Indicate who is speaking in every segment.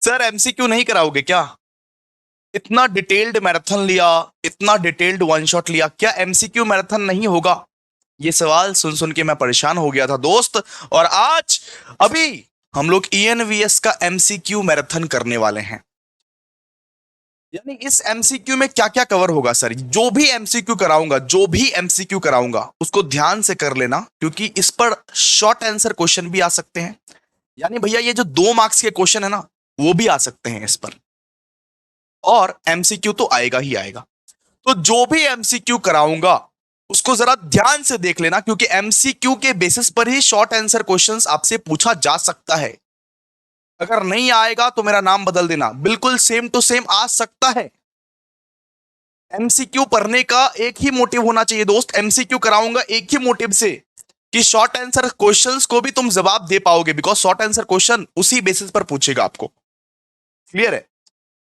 Speaker 1: Sir MCQ नहीं कराओगे क्या? इतना डिटेल्ड मैराथन लिया, इतना डिटेल्ड वन शॉट लिया, क्या एमसीक्यू मैराथन नहीं होगा? ये सवाल सुन सुन के मैं परेशान हो गया था दोस्त। और आज अभी हम लोग ईएनवीएस का एमसीक्यू मैराथन करने वाले हैं। यानी इस एमसीक्यू में क्या क्या कवर होगा सर? जो भी एमसीक्यू कराऊंगा उसको ध्यान से कर लेना, क्योंकि इस पर शॉर्ट आंसर क्वेश्चन भी आ सकते हैं। यानी भैया ये जो 2 मार्क्स के क्वेश्चन है ना, वो भी आ सकते हैं इस पर। और एमसीक्यू तो आएगा ही आएगा। तो जो भी एमसीक्यू कराऊंगा उसको जरा ध्यान से देख लेना, क्योंकि एमसीक्यू के बेसिस पर ही शॉर्ट आंसर क्वेश्चंस आपसे पूछा जा सकता है। अगर नहीं आएगा तो मेरा नाम बदल देना, बिल्कुल सेम टू सेम आ सकता है। एमसीक्यू पढ़ने का एक ही मोटिव होना चाहिए दोस्त। एमसीक्यू कराऊंगा एक ही मोटिव से कि शॉर्ट आंसर क्वेश्चंस को भी तुम जवाब दे पाओगे, बिकॉज शॉर्ट आंसर क्वेश्चन उसी बेसिस पर पूछेगा आपको। क्लियर है?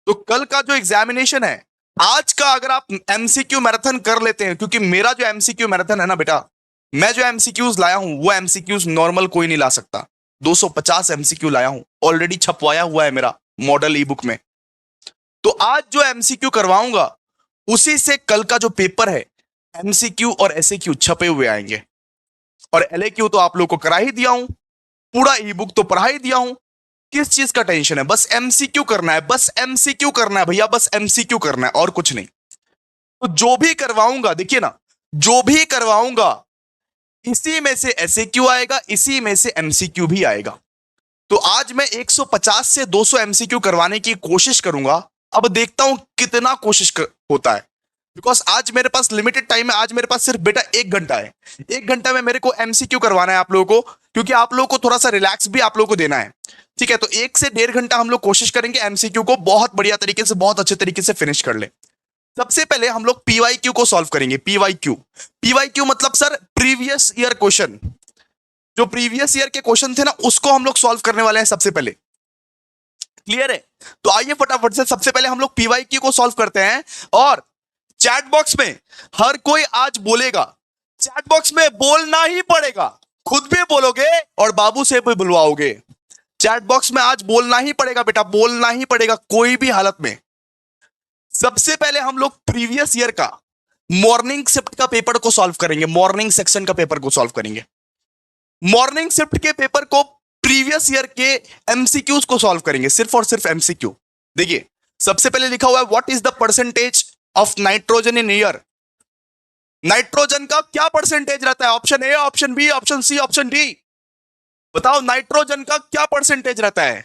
Speaker 1: तो कल का जो एग्जामिनेशन है, आज का अगर आप एमसीक्यू मैराथन कर लेते हैं, क्योंकि मेरा जो एमसीक्यू मैराथन है ना बेटा, मैं जो एमसीक्यूज लाया हूं वो एमसीक्यूज नॉर्मल कोई नहीं ला सकता। 250 एमसीक्यू लाया हूं, ऑलरेडी छपवाया हुआ है मेरा मॉडल ई बुक में। तो आज जो एमसीक्यू करवाऊंगा उसी से कल का जो पेपर है, एमसीक्यू और एसएक्यू छपे हुए आएंगे। और एलएक्यू तो आप लोग को करा ही दिया हूं, पूरा ई बुक तो पढ़ा ही दिया हूं। किस चीज का टेंशन है? बस एमसीक्यू करना है, बस एमसीक्यू करना है भैया, बस एमसीक्यू करना है और कुछ नहीं। तो जो भी करवाऊंगा, देखिए ना, जो भी करवाऊंगा इसी में से एसएक्यू आएगा, इसी में से एमसीक्यू भी आएगा। तो आज मैं 150 से 200 एमसीक्यू करवाने की कोशिश करूंगा। अब देखता हूं कितना होता है, बिकॉज आज मेरे पास लिमिटेड टाइम है। आज मेरे पास सिर्फ बेटा 1 घंटा है। 1 घंटा में मेरे को एमसीक्यू करवाना है आप लोगों को, क्योंकि आप लोगों को थोड़ा सा रिलैक्स भी आप लोगों को देना है। ठीक है, तो 1 से 1.5 घंटा हम लोग कोशिश करेंगे एमसीक्यू को बहुत बढ़िया तरीके से, बहुत अच्छे तरीके से फिनिश कर ले। सबसे पहले हम लोग पीवाईक्यू को सॉल्व करेंगे। पीवाईक्यू, पीवाईक्यू मतलब सर प्रीवियस ईयर क्वेश्चन। जो प्रीवियस ईयर के क्वेश्चन थे ना, उसको हम लोग सॉल्व करने वाले हैं सबसे पहले। क्लियर है? तो आइए फटाफट से सबसे पहले हम लोग पीवाईक्यू को सॉल्व करते हैं। और चैट बॉक्स में हर कोई आज बोलेगा, चैट बॉक्स में बोलना ही पड़ेगा। खुद भी बोलोगे और बाबू से भी बुलवाओगे। चैट बॉक्स में आज बोलना ही पड़ेगा बेटा, बोलना ही पड़ेगा कोई भी हालत में। सबसे पहले हम लोग प्रीवियस ईयर का मॉर्निंग शिफ्ट का पेपर को सॉल्व करेंगे, मॉर्निंग सेक्शन का पेपर को सॉल्व करेंगे। मॉर्निंग शिफ्ट के पेपर को, प्रीवियस ईयर के एमसीक्यूज को सॉल्व करेंगे, सिर्फ और सिर्फ एमसीक्यू। देखिए सबसे पहले लिखा हुआ है what is the percentage of nitrogen in air. Nitrogen का क्या परसेंटेज रहता है? Option A, option B, option C, option D. बताओ नाइट्रोजन का क्या परसेंटेज रहता है?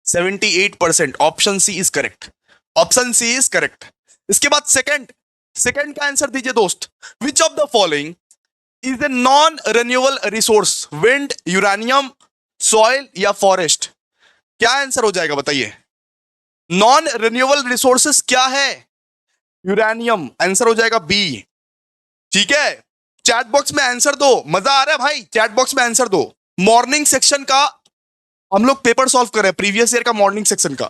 Speaker 1: 78%। Option C is correct, option C is correct. इसके बाद सेकंड, सेकंड का आंसर दीजिए दोस्त। Which of the following is a non renewable resource? Wind, uranium, soil या फॉरेस्ट? क्या आंसर हो जाएगा बताइए? नॉन रिन्यूएबल रिसोर्सेस क्या है? यूरेनियम। आंसर हो जाएगा बी। ठीक है, चैट बॉक्स में आंसर दो। मजा आ रहा है भाई? चैट बॉक्स में आंसर दो। मॉर्निंग सेक्शन का हम लोग पेपर सॉल्व कर रहे हैं, प्रीवियस ईयर का मॉर्निंग सेक्शन का।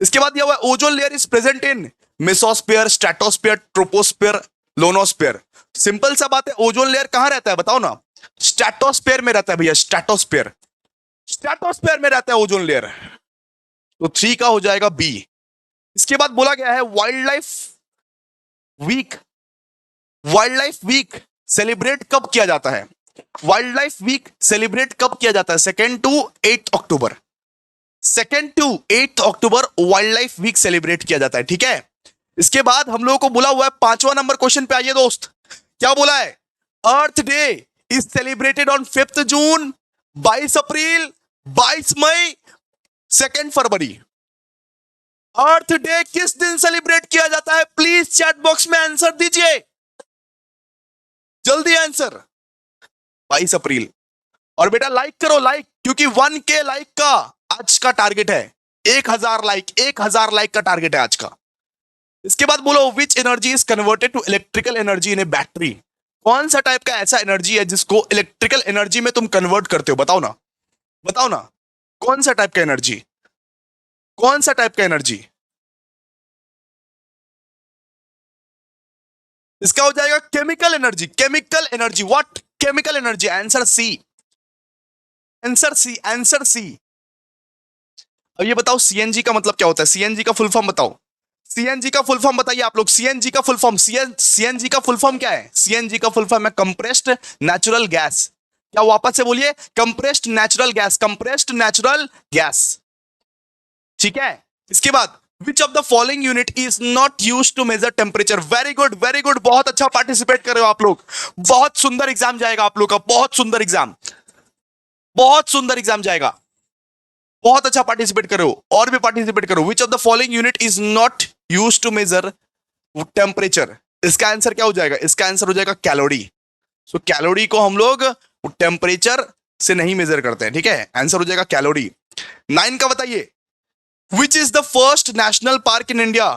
Speaker 1: इसके बाद दिया हुआ है ozone layer is present in mesosphere, stratosphere, troposphere, ionosphere. Simple सा बात है, ओजोन लेयर कहां रहता है बताओ ना? स्ट्रेटोस्फीयर में रहता है भैया, स्ट्रेटोस्फीयर, स्ट्रेटोस्फीयर में रहता है ओजोन लेयर। तो 3 का हो जाएगा बी। इसके बाद बोला गया है wild life week, wild life week celebrate कब किया जाता है? वाइल्ड लाइफ वीक सेलिब्रेट कब किया जाता है? 2 टू 8 अक्टूबर। 2 टू 8 अक्टूबर वाइल्ड लाइफ वीक सेलिब्रेट किया जाता है। ठीक है, इसके बाद हम लोगों को बोला हुआ है 5वां नंबर क्वेश्चन पे आइए दोस्त। क्या बोला है? Earth day is celebrated on 5 June, 22 April, 22 May, 2 February. Earth day किस दिन सेलिब्रेट किया जाता है? प्लीज चैट बॉक्स में आंसर दीजिए, जल्दी आंसर। 22 अप्रैल। और बेटा लाइक करो, लाइक, क्योंकि 1K लाइक का आज का टारगेट है। 1000 लाइक, 1000 लाइक का टारगेट है आज का। इसके बाद बोलो which energy is converted to electrical energy in a battery? कौन सा टाइप का ऐसा एनर्जी है जिसको इलेक्ट्रिकल एनर्जी में तुम कन्वर्ट करते हो? बताओ ना, बताओ ना, कौन सा टाइप का एनर्जी, कौन सा टाइप का एनर्जी? इसका हो जाएगा chemical energy, chemical energy. What? Chemical energy. Answer C, answer C, answer C. अब ये बताओ सीएनजी का मतलब क्या होता है, सीएनजी का फुल फॉर्म बताओ, सीएनजी का फुल फॉर्म बताइए आप लोग, सीएनजी का फुल फॉर्म, सीएनजी का फुल फॉर्म क्या है, सीएनजी का फुल फॉर्म है कंप्रेस्ड नेचुरल गैस। क्या वापस से बोलिए, compressed natural gas, compressed natural gas. ठीक है, इसके बाद which of the following unit is not use to measure temperature. Very good, बहुत अच्छा पार्टिसिपेट कर रहे हो आप लोग, बहुत सुंदर एग्जाम जाएगा आप लोग का, बहुत सुंदर एग्जाम, बहुत सुंदर एग्जाम जाएगा, बहुत अच्छा पार्टिसिपेट करो, और भी पार्टिसिपेट करो। Which of the following unit is not use to measure temperature. इसका आंसर क्या हो जाएगा, इसका आंसर हो जाएगा कैलोरी। सो कैलोरी को हम लोग टेम्परेचर से नहीं मेजर करते हैं, ठीक है, आंसर हो जाएगा कैलोरी। 9 का बताइए, which is the first national park in India.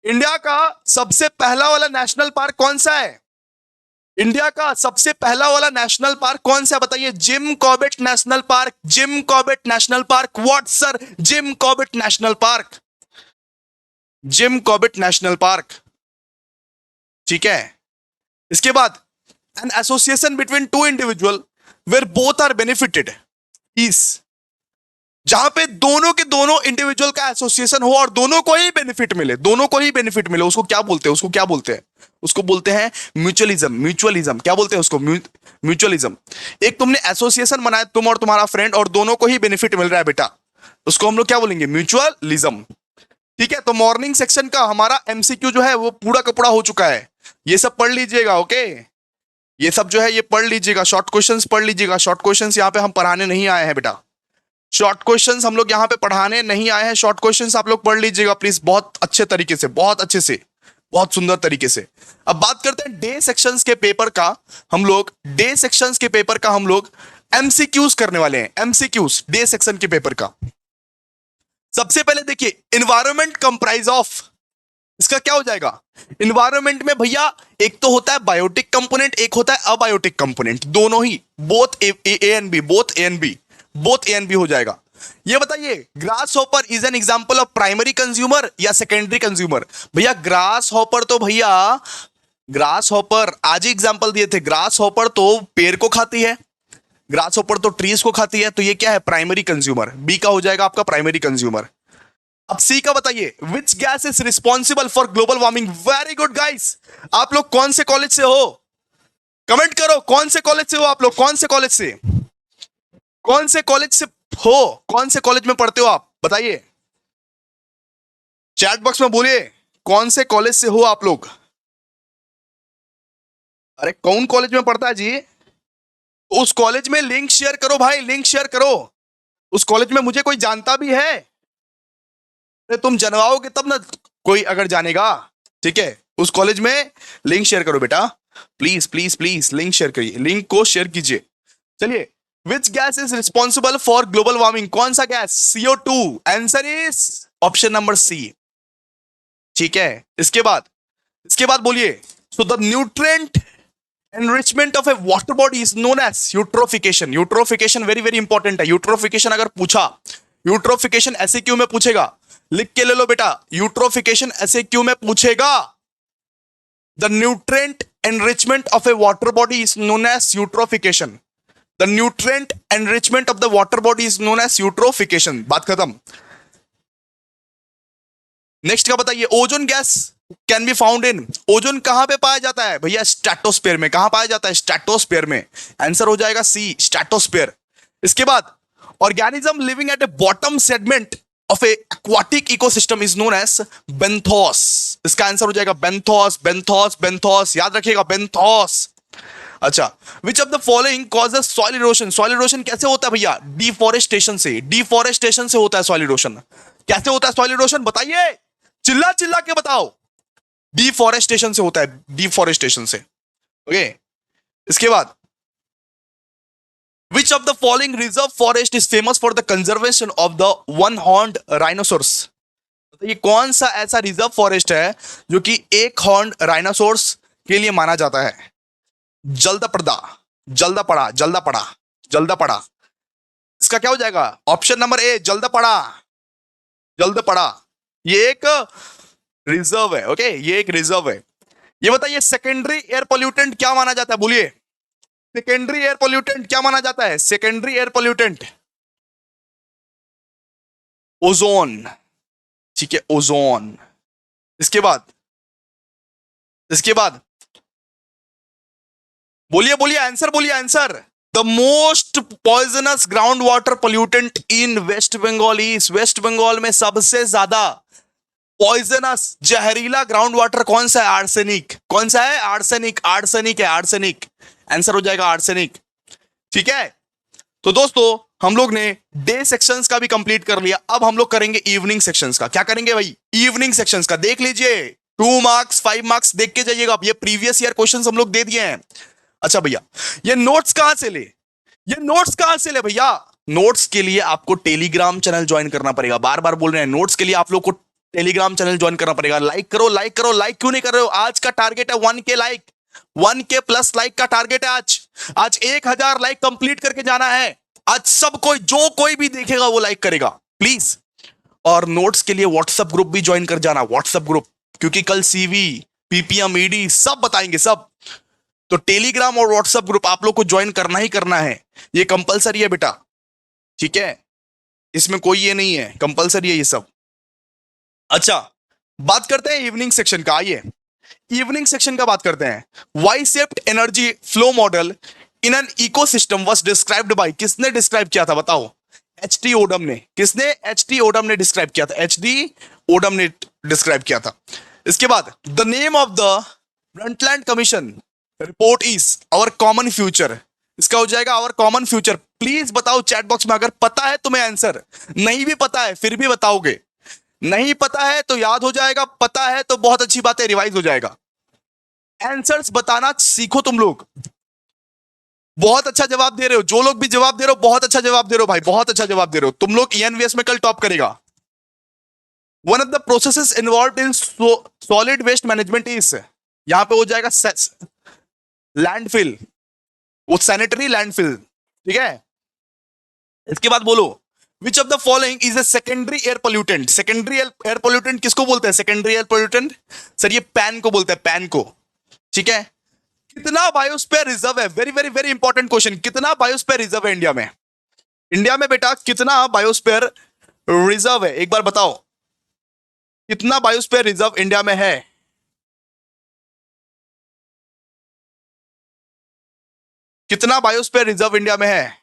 Speaker 1: India का सबसे पहला वाला नेशनल पार्क कौन सा है, इंडिया का सबसे पहला वाला नेशनल पार्क कौन सा है बताइए। Jim Corbett national park, Jim Corbett national park, what sir, Jim Corbett national park, Jim Corbett national park. ठीक है, इसके बाद an association between two individual where both are benefited is, जहां पे दोनों के दोनों इंडिविजुअल का एसोसिएशन हो और दोनों को ही बेनिफिट मिले, दोनों को ही बेनिफिट मिले, उसको क्या बोलते हैं, उसको क्या बोलते हैं, उसको बोलते हैं म्यूचुअलिज्म। म्यूचुअलिज्म क्या बोलते हैं उसको, म्यूचुअलिज्म। एक तुमने एसोसिएशन बनाया, तुम और तुम्हारा फ्रेंड, और दोनों को ही बेनिफिट मिल रहा है बेटा, उसको हम लोग क्या बोलेंगे, म्यूचुअलिज्म। ठीक है, तो मॉर्निंग सेक्शन का हमारा एमसीक्यू जो है वो पूरा का पूरा हो चुका है, ये सब पढ़ लीजिएगा। ओके, ये सब जो है ये पढ़ लीजिएगा, शॉर्ट क्वेश्चंस पढ़ लीजिएगा। शॉर्ट क्वेश्चंस यहाँ पे हम पढ़ाने नहीं आए हैं बेटा, शॉर्ट क्वेश्चंस हम लोग यहाँ पे पढ़ाने नहीं आए हैं, शॉर्ट क्वेश्चंस आप लोग पढ़ लीजिएगा प्लीज, बहुत अच्छे तरीके से, बहुत अच्छे से, बहुत सुंदर तरीके से। अब बात करते हैं डे सेक्शंस के पेपर का, हम लोग डे सेक्शंस के पेपर का हम लोग एमसीक्यूज करने वाले हैं, एमसीक्यूज डे सेक्शन के पेपर का। सबसे पहले देखिए, इन्वायरमेंट कंप्राइज ऑफ, इसका क्या हो जाएगा, इन्वायरमेंट में भैया एक तो होता है बायोटिक कंपोनेंट, एक होता है अबायोटिक कंपोनेंट, दोनों ही, both A and B, both A and B, both A and B हो जाएगा। ये बताइए, grasshopper is an example of primary consumer या सेकेंडरी कंज्यूमर। भैया ग्रास हॉपर तो भैया, ग्रास हॉपर आज ही एग्जांपल दिए थे, ग्रास हॉपर तो पेड़ को खाती है, ग्रास हॉपर तो ट्रीज को खाती है, तो ये क्या है, प्राइमरी कंज्यूमर, बी का हो जाएगा आपका प्राइमरी कंज्यूमर। अब सी का बताइए, विच gas is responsible for global warming. Very good guys, आप लोग कौन से कॉलेज से हो, कमेंट करो, कौन से कॉलेज से हो आप लोग, कौन से कॉलेज से, कौन से कॉलेज से हो, कौन से कॉलेज में पढ़ते हो आप, बताइए चैट बॉक्स में बोलिए, कौन से कॉलेज से हो आप लोग। अरे कौन कॉलेज में पढ़ता है जी, उस कॉलेज में लिंक शेयर करो भाई, लिंक शेयर करो, उस कॉलेज में मुझे कोई जानता भी है, अरे तुम जनवाओगे तब ना कोई अगर जानेगा। ठीक है, उस कॉलेज में लिंक शेयर करो बेटा, please please please link share करिए, लिंक को शेयर कीजिए। चलिए, which gas is responsible for global warming, कौन सा gas, CO2, answer is option number C. ठीक है, इसके बाद बोलिए, so the nutrient enrichment of a water body is known as eutrophication. Eutrophication very very important है, यूट्रोफिकेशन अगर पूछा, यूट्रोफिकेशन ऐसे क्यों में पूछेगा, लिख के ले लो बेटा, यूट्रोफिकेशन ऐसे क्यों में पूछेगा। The nutrient enrichment of a water body is known as eutrophication, the nutrient enrichment of the water body is known as eutrophication, बात खत्म। नेक्स्ट का बताइए, ozone gas can be found in, ozone कहां पे पाया जाता है भैया, स्ट्रेटोस्फीयर में, कहां पाया जाता है, स्ट्रेटोस्फीयर में, आंसर हो जाएगा सी, स्ट्रेटोस्फीयर। इसके बाद, organism living at a bottom segment of a aquatic ecosystem is known as benthos, इसका आंसर हो जाएगा बेंथोस, बेंथोस, बेंथोस, याद रखिएगा बेंथोस। अच्छा, which of the following causes soil erosion, soil erosion कैसे होता है भैया, डिफॉरेस्टेशन से, डिफॉरेस्टेशन से होता है सॉइल इरोशन। कैसे होता है सॉइल इरोशन बताइए, चिल्ला चिल्ला के बताओ, डिफॉरेस्टेशन से होता है, डिफॉरेस्टेशन से। ओके, इसके बाद, which of the following reserve forest is famous for the conservation of the one horned rhinoceros. ये कौन सा ऐसा रिजर्व फॉरेस्ट है जो कि एक हॉर्न्ड राइनोसोर्स के लिए माना जाता है, जल्दपड़ा, जल्दपड़ा, जल्दपड़ा, जल्दपड़ा, इसका क्या हो जाएगा, ऑप्शन नंबर ए, जल्दपड़ा, जल्दपड़ा, ये एक रिजर्व है। ओके, ये एक रिजर्व है। ये बताइए, सेकेंडरी एयर पोल्यूटेंट क्या माना जाता है, बोलिए, सेकेंडरी एयर पोल्यूटेंट क्या माना जाता है, सेकेंडरी एयर पोल्यूटेंट, ओजोन, ठीक है, ओजोन। इसके बाद, इसके बाद बोलिए बोलिए आंसर, बोलिए answer. The most poisonous ground water pollutant in West Bengal is, West Bengal में सबसे ज्यादा पॉइजनस जहरीला ग्राउंड वाटर कौन सा है? आर्सेनिक। कौन सा है? आर्सेनिक, आर्सेनिक है, आर्सेनिक। आंसर हो जाएगा आर्सेनिक, ठीक है। तो दोस्तों हम लोग ने डे सेक्शंस का भी कंप्लीट कर लिया, अब हम लोग करेंगे इवनिंग सेक्शंस का। क्या करेंगे भाई? इवनिंग सेक्शंस का। देख लीजिए, 2 मार्क्स 5 मार्क्स देख के जाइएगा। ये प्रीवियस ईयर क्वेश्चंस हम लोग दे दिए हैं। अच्छा भैया, ये नोट्स कहां से ले? ये नोट्स कहां से ले भैया? नोट्स के लिए आपको टेलीग्राम चैनल ज्वाइन करना पड़ेगा। बार बार बोल रहे हैं, नोट्स के लिए आप लोग को टेलीग्राम चैनल ज्वाइन करना पड़ेगा। लाइक करो, लाइक करो, लाइक क्यों नहीं कर रहे हो? आज का टारगेट है 1K like, 1K plus like का टारगेट है आज। आज 1000 लाइक कंप्लीट करके जाना है। आज सब कोई, जो कोई भी देखेगा वो लाइक करेगा प्लीज। और नोट्स के लिए व्हाट्सएप ग्रुप भी ज्वाइन कर जाना, व्हाट्सएप ग्रुप, क्योंकि कल सीवी, पीपीएम, ईडी सब बताएंगे सब। तो टेलीग्राम और व्हाट्सएप ग्रुप आप लोग को ज्वाइन करना ही करना है, ये कंपलसरी है बेटा, ठीक है। इसमें कोई ये नहीं है, कंपलसरी है ये सब। अच्छा, बात करते हैं इवनिंग सेक्शन का। आइए इवनिंग सेक्शन का बात करते हैं। Y shaped energy flow model in an ecosystem was described by, किसने डिस्क्राइब किया था बताओ? एच.टी. ओडम ने। किसने? एच.टी. ओडम ने डिस्क्राइब किया था, एच.डी. ओडम ने डिस्क्राइब किया था। इसके बाद the name of the Brundtland commission report is our common future. इसका हो जाएगा आवर कॉमन फ्यूचर। प्लीज बताओ चैट बॉक्स में, अगर पता है तुम्हें आंसर, नहीं भी पता है फिर भी बताओगे। नहीं पता है तो याद हो जाएगा, पता है तो बहुत अच्छी बात है, रिवाइज हो जाएगा। आंसर्स बताना सीखो तुम लोग। बहुत अच्छा जवाब दे रहे हो, जो लोग भी जवाब दे रहे हो बहुत अच्छा जवाब दे रहे हो भाई, बहुत अच्छा जवाब दे रहे हो तुम लोग। ईएनवीएस में कल टॉप करेगा। One of the processes involve in solid waste management is, यहां पे हो जाएगा लैंडफिल, वो सैनिटरी लैंडफिल, ठीक है। इसके बाद बोलो विच of the following is a secondary air pollutant. Secondary air pollutant किसको बोलते हैं? सेकेंडरी एयर पोल्यूटेंट सर ये पैन को बोलते हैं, पैन को, ठीक है। कितना बायोस्फीयर रिजर्व है? Very very very important question. कितना बायोस्फीयर रिजर्व है इंडिया में? इंडिया में बेटा कितना बायोस्फीयर रिजर्व है, एक बार बताओ। कितना बायोस्फीयर रिजर्व इंडिया में है? कितना बायोस्फीयर रिजर्व इंडिया में है?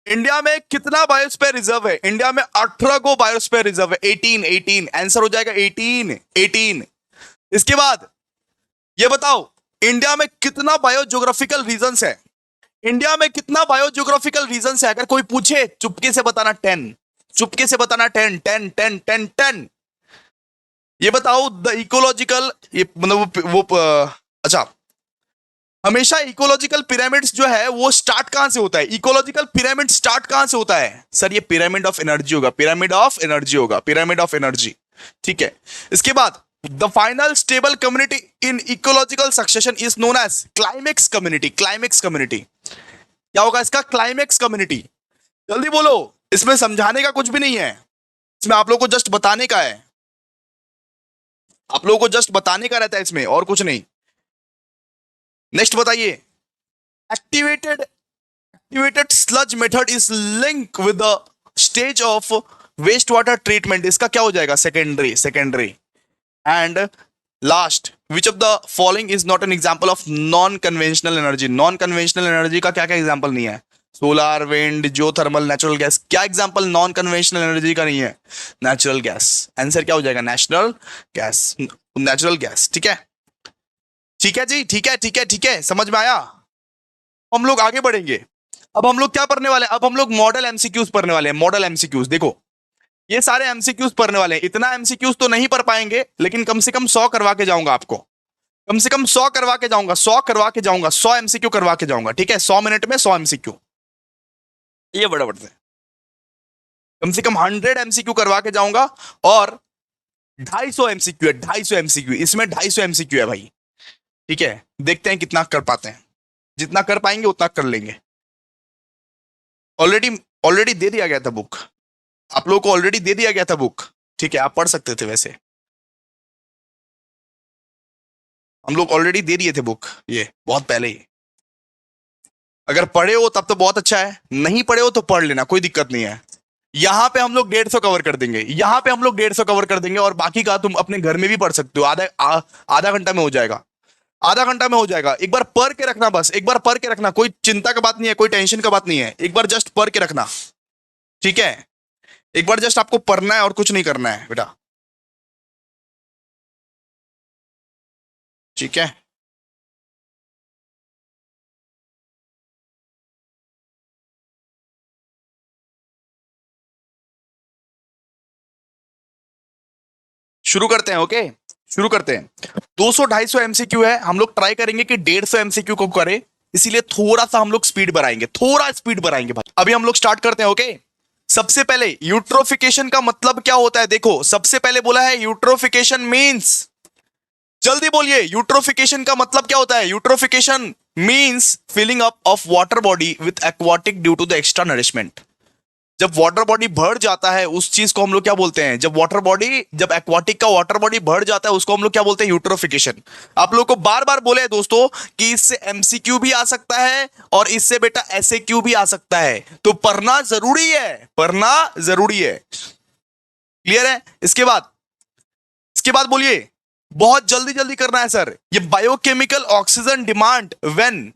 Speaker 1: इंडिया में कितना बायोस्फीयर रिजर्व है? इंडिया में 18 को बायोस्फीयर रिजर्व है। 18, 18 आंसर हो जाएगा 18, 18। इसके बाद ये बताओ इंडिया में कितना बायोजियोग्राफिकल रीजन्स है? इंडिया में कितना बायोजियोग्राफिकल रीजन्स है? अगर कोई पूछे चुपके से बताना 10, चुपके से बताना 10, 10, 10, 10, 10। ये बताओ द इकोलॉजिकल, ये मतलब अच्छा, हमेशा इकोलॉजिकल पिरामिड्स जो है वो स्टार्ट कहां से होता है? इकोलॉजिकल पिरामिड स्टार्ट कहां से होता है? सर ये पिरामिड ऑफ एनर्जी होगा, पिरामिड ऑफ एनर्जी होगा, पिरामिड ऑफ एनर्जी, ठीक है। इसके बाद the final stable community in ecological succession is known as climax community. Climax community क्या होगा इसका? Climax community. जल्दी बोलो, इसमें समझाने का कुछ भी नहीं है, इसमें आप लोग को जस्ट बताने का है, आप लोगों को जस्ट बताने का रहता है इसमें, और कुछ नहीं। नेक्स्ट बताइए। Activated activated sludge method is link with the stage of waste water treatment. इसका क्या हो जाएगा? Secondary, secondary. And last, which of the following is not an example of non conventional energy. Non conventional energy का क्या क्या example नहीं है? Solar, wind, geothermal, natural gas. क्या एग्जाम्पल नॉन कन्वेंशनल एनर्जी का नहीं है? Natural gas. आंसर क्या हो जाएगा? नेचुरल गैस, नेचुरल गैस, ठीक है। ठीक है जी, ठीक है, ठीक है, ठीक है, समझ में आया। हम लोग आगे बढ़ेंगे। अब हम लोग क्या पढ़ने वाले हैं? अब हम लोग मॉडल एमसीक्यूज पढ़ने वाले हैं। मॉडल एमसीक्यूज देखो, ये सारे एमसीक्यूज पढ़ने वाले हैं। इतना एमसीक्यूज तो नहीं पढ़ पाएंगे, लेकिन कम से कम 100 करवा के जाऊंगा आपको। कम से कम 100 करवा के जाऊंगा, 100 करवा के जाऊंगा, 100 एमसीक्यू करवा के जाऊंगा, ठीक है। 100 मिनट में 100 एमसीक्यू, ये बड़ा बढ़ते हैं। कम से कम 100 एमसीक्यू करवा के जाऊंगा। और 250 एमसीक्यू है, 250 एमसीक्यू, इसमें 250 एमसीक्यू है भाई, ठीक है। देखते हैं कितना कर पाते हैं, जितना कर पाएंगे उतना कर लेंगे। ऑलरेडी ऑलरेडी दे दिया गया था बुक, आप लोगों को ऑलरेडी दे दिया गया था बुक, ठीक है, आप पढ़ सकते थे। वैसे हम लोग ऑलरेडी दे दिए थे बुक, ये बहुत पहले ही। अगर पढ़े हो तब तो बहुत अच्छा है, नहीं पढ़े हो तो पढ़ लेना, कोई दिक्कत नहीं है। यहां पे हम लोग 150 कवर कर देंगे, यहां पे हम लोग 150 कवर कर देंगे, और बाकी का तुम अपने घर में भी पढ़ सकते हो, आधा घंटा में हो जाएगा, आधा घंटा में हो जाएगा। एक बार पढ़ के रखना, बस एक बार पढ़ के रखना, कोई चिंता का बात नहीं है, कोई टेंशन का बात नहीं है, एक बार जस्ट पढ़ के रखना, ठीक है। एक बार जस्ट आपको पढ़ना है और कुछ नहीं करना है बेटा, ठीक है। शुरू करते हैं, ओके, शुरू करते हैं। 200-250 एमसीक्यू है, हम लोग ट्राई करेंगे कि 150 एमसीक्यू को करें, इसीलिए थोड़ा सा हम लोग स्पीड बढ़ाएंगे, थोड़ा स्पीड बढ़ाएंगे भाई। अभी हम लोग स्टार्ट करते हैं, ओके। सबसे पहले यूट्रोफिकेशन का मतलब क्या होता है, देखो सबसे पहले बोला है यूट्रोफिकेशन मींस, जल्दी बोलिए, यूट्रोफिकेशन का मतलब क्या होता है। Eutrophication means filling up of water body with aquatic due to the extra nourishment. जब वाटर बॉडी भर जाता है उस चीज को हम लोग क्या बोलते हैं, जब एक्वाटिक का वाटर बॉडी भर जाता है उसको हम लोग क्या बोलते हैं, यूट्रोफिकेशन। आप लोग को बार बार बोले दोस्तों कि इससे एमसीक्यू भी आ सकता है और इससे बेटा एसएक्यू भी आ सकता है, तो पढ़ना जरूरी है, पढ़ना जरूरी है, क्लियर है। इसके बाद बोलिए, बहुत जल्दी जल्दी करना है सर। ये biochemical oxygen demand when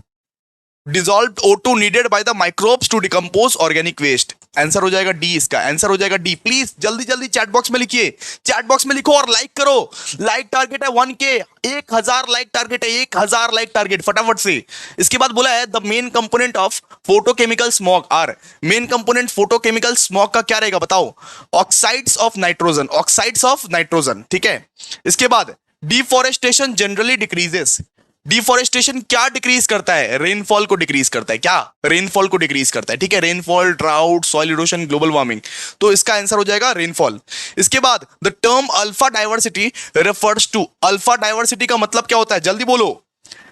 Speaker 1: dissolved O2 needed by the microbes to decompose organic waste. Answer हो जाएगा डी, इसका आंसर हो जाएगा डी। प्लीज जल्दी जल्दी चैट बॉक्स में लिखिए, चैट बॉक्स में लिखो और लाइक करो। लाइक टारगेट है 1K, 1000 लाइक टारगेट है, 1000 लाइक टारगेट फटाफट से। इसके बाद बोला है the main component of photochemical smog are, main component photochemical smog का क्या रहेगा बताओ, oxides of nitrogen, oxides of nitrogen, ठीक है। इसके बाद डिफॉरेस्टेशन जनरली डिक्रीजेस, डिफॉरेस्टेशन क्या डिक्रीज करता है, रेनफॉल को डिक्रीज करता है, क्या रेनफॉल को डिक्रीज करता है, ठीक है। Rainfall, drought, soil erosion, global warming, तो इसका आंसर हो जाएगा रेनफॉल। इसके बाद the term alpha diversity refers to, alpha diversity का मतलब क्या होता है, जल्दी बोलो,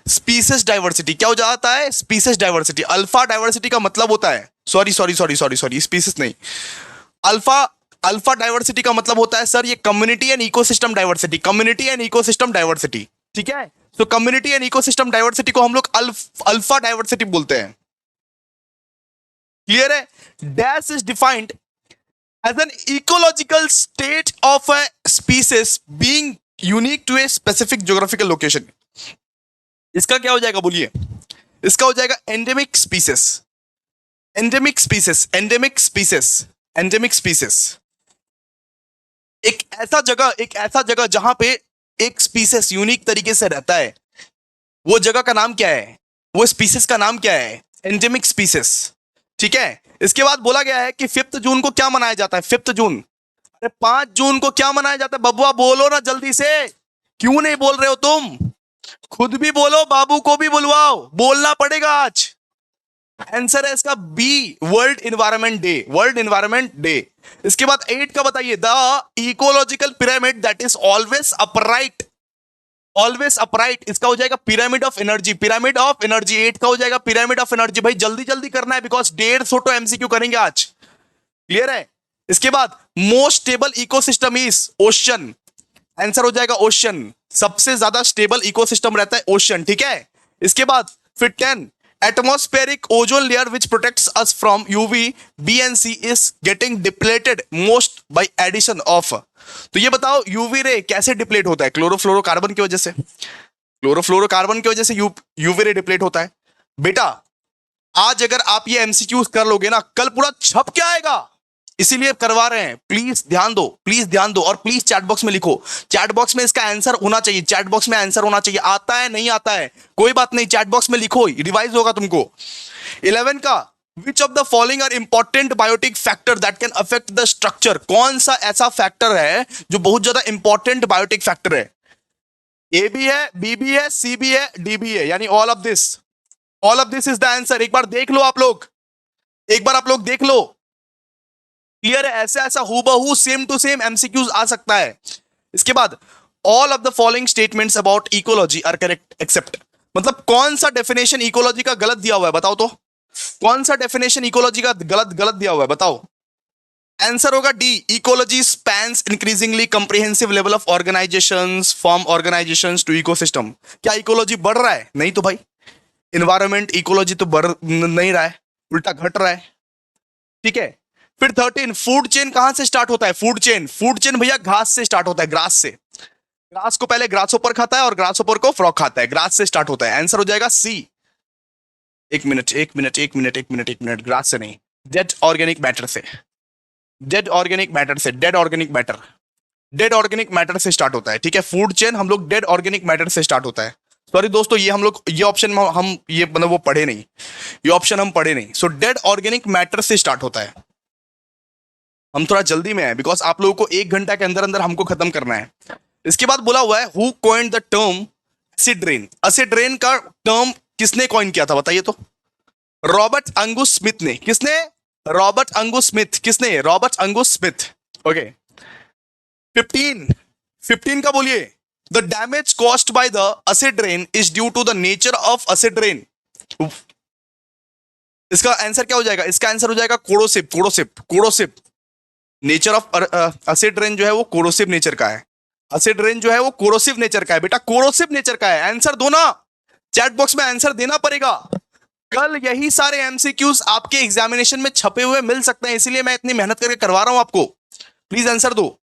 Speaker 1: स्पीसीज डाइवर्सिटी। क्या हो जाता है, स्पीसीज डाइवर्सिटी। अल्फा डाइवर्सिटी का मतलब होता है, सॉरी स्पीसीज नहीं, अल्फा अल्फा डाइवर्सिटी का मतलब होता है सर ये community and ecosystem diversity, community and ecosystem diversity, ठीक है। तो कम्युनिटी एंड इकोसिस्टम डाइवर्सिटी को हम लोग अल्फा डाइवर्सिटी बोलते हैं, क्लियर है। Dash is defined as an ecological state of a species being unique to a specific geographical location. इसका क्या हो जाएगा बोलिए, इसका हो जाएगा endemic species, endemic species, endemic species, endemic species. एक ऐसा जगह जहां पे एक स्पीसीज यूनिक तरीके से रहता है, वो जगह का नाम क्या है, वो स्पीसीज का नाम क्या है, एंडेमिक स्पीसीज, ठीक है। इसके बाद बोला गया है कि 5 जून को क्या मनाया जाता है, 5 जून, अरे 5 जून को क्या मनाया जाता है, बबुआ बोलो ना जल्दी से, क्यों नहीं बोल रहे हो तुम, खुद भी बोलो, बाबू को भी बुलवाओ, बोलना पड़ेगा आज। आंसर है इसका B, world environment day, world environment day. इसके बाद 8 का बताइए, the ecological pyramid that is always upright, always upright, इसका हो जाएगा pyramid of energy, pyramid of energy. 8 का हो जाएगा पिरामिड ऑफ एनर्जी। भाई जल्दी जल्दी करना है बिकॉज 150 तो एमसीक्यू करेंगे आज, क्लियर है। इसके बाद most stable ecosystem is ocean, answer हो जाएगा ओशन, सबसे ज्यादा स्टेबल इकोसिस्टम रहता है ओशन, ठीक है। इसके बाद फिर 10, atmospheric ozone layer which protects us from UV B and C is getting depleted most by addition of। तो ये बताओ यूवी रे कैसे डिप्लेट होता है, क्लोरोफ्लोरोकार्बन की वजह से, क्लोरोफ्लोरोकार्बन की वजह से यूवी रे डिप्लेट होता है। बेटा आज अगर आप ये एमसीक्यूज कर लोगे ना, कल पूरा छप के आएगा, इसीलिए करवा रहे हैं। प्लीज ध्यान दो, प्लीज ध्यान दो, और प्लीज चैट बॉक्स में लिखो, चैट बॉक्स में इसका आंसर होना चाहिए, चैट बॉक्स में आंसर होना चाहिए। आता है नहीं आता है कोई बात नहीं, चैट बॉक्स में लिखो, रिवाइज होगा तुमको। 11 का, which of the following are important biotic factor that can affect the structure, कौन सा ऐसा फैक्टर है जो बहुत ज्यादा इंपॉर्टेंट बायोटिक फैक्टर है। ए भी है, बी भी है, सी भी है, डी भी है, यानी all of this, all of this is the answer. एक बार देख लो आप लोग, एक बार आप लोग देख लो, क्लियर है। ऐसा ऐसा हूबहू सेम टू सेम एमसीक्यूज आ सकता है। इसके बाद all of the following statements about ecology are correct except, मतलब कौन सा डेफिनेशन इकोलॉजी का गलत दिया हुआ है बताओ तो, कौन सा डेफिनेशन इकोलॉजी का गलत दिया हुआ है बताओ। आंसर होगा D, ecology spans increasingly comprehensive level of organisations from organisations to ecosystem. क्या इकोलॉजी बढ़ रहा है, नहीं तो भाई इन्वायरमेंट इकोलॉजी तो बढ़ नहीं रहा है, उल्टा घट रहा है। ठीक है, फिर 13 फूड चेन कहां से स्टार्ट होता है? फूड चेन, फूड चेन भैया घास से स्टार्ट होता है, ग्रास से। ग्रास को पहले ग्रासहोपर खाता है और ग्रासहोपर को फ्रॉग खाता है, ग्रास से स्टार्ट होता है। आंसर हो जाएगा सी। एक मिनट एक मिनट एक मिनट एक मिनट एक मिनट, ग्रास से नहीं, डेड ऑर्गेनिक मैटर से, डेड ऑर्गेनिक मैटर से, dead organic matter, dead organic matter से स्टार्ट होता है। ठीक है, फूड चेन हम लोग डेड ऑर्गेनिक मैटर से स्टार्ट होता है। सॉरी दोस्तों, ये हम लोग ये ऑप्शन हम ये मतलब वो पढ़े नहीं, ये ऑप्शन हम पढ़े नहीं। सो डेड ऑर्गेनिक मैटर से स्टार्ट होता है। हम थोड़ा जल्दी में है बिकॉज आप लोगों को 1 घंटा के अंदर अंदर हमको खत्म करना है। इसके बाद बोला हुआ है who coined the term acid rain. Acid rain का टर्म किसने कॉइन किया था बताइए तो? रॉबर्ट अंगुस स्मिथ ने। किसने? Robert Angus Smith. किसने? Robert Angus Smith. ओके, 15 का बोलिए। The damage caused by the acid rain is due to the nature of acid rain. इसका आंसर क्या हो जाएगा? इसका आंसर हो जाएगा corrosive, corrosive, corrosive. Nature of acid rain जो है वो कोरोसिव नेचर का है। एसिड रेन जो है वो कोरोसिव नेचर का है बेटा, कोरोसिव नेचर का है। आंसर दो ना, चैट बॉक्स में आंसर देना पड़ेगा। कल यही सारे एमसीक्यूज आपके एग्जामिनेशन में छपे हुए मिल सकते हैं, इसीलिए मैं इतनी मेहनत करके करवा रहा हूं आपको। प्लीज आंसर दो।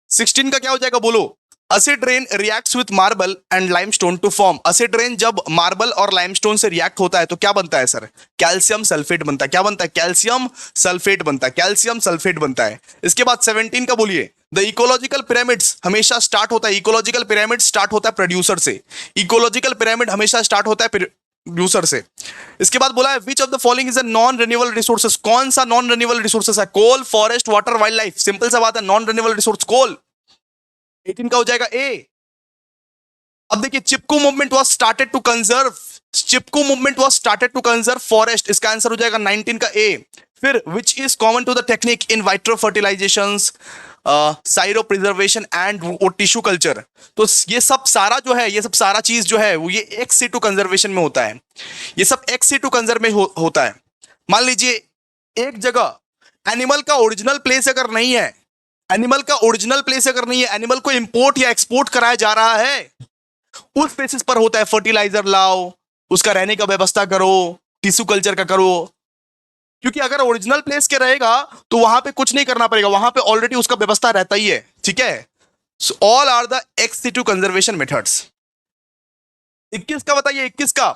Speaker 1: 16 का क्या हो जाएगा बोलो? Acid rain reacts with marble and limestone to form. Acid rain जब मार्बल और लाइमस्टोन से रिएक्ट होता है तो क्या बनता है सर? कैल्शियम सल्फेट बनता है। क्या बनता है? कैल्शियम सल्फेट बनता है, कैल्शियम सल्फेट बनता है। इसके बाद 17 का बोलिए। द इकोलॉजिकल पिरामिड्स हमेशा स्टार्ट होता है, इकोलॉजिकल पिरामिड स्टार्ट होता है प्रोड्यूसर से। इकोलॉजिकल पिरामिड हमेशा स्टार्ट होता है प्रोड्यूसर से। इसके बाद बोला है which of the following is a non renewable resources. कौन सा नॉन रिन्यूएबल रिसोर्सेस है? Coal, forest, water, wildlife. Simple सा बात है, नॉन रिन्यूएबल रिसोर्स कोल। 18 का हो जाएगा ए। अब देखिए, Chipko movement was started to conserve, Chipko movement was started to conserve forest. इसका आंसर हो जाएगा 19 का ए। फिर which is common to the technique in vitro fertilisations, cryopreservation and tissue culture. तो ये सब सारा जो है, ये सब सारा चीज जो है वो ये एक्स सिटू कंजर्वेशन में होता है। ये सब एक्स सिटू कंजर्व में होता है। मान लीजिए एक जगह एनिमल का ओरिजिनल प्लेस अगर नहीं है, एनिमल का ओरिजिनल प्लेस अगर नहीं है, एनिमल को इंपोर्ट या एक्सपोर्ट कराया जा रहा है, उस बेसिस पर होता है फर्टिलाइजर लाओ, उसका रहने का व्यवस्था करो, टिश्यू कल्चर का करो। क्योंकि अगर ओरिजिनल प्लेस के रहेगा तो वहां पे कुछ नहीं करना पड़ेगा, वहां पे ऑलरेडी उसका व्यवस्था रहता ही है। ठीक है, so all are the ex situ conservation methods. 21 का बताइए, 21 का,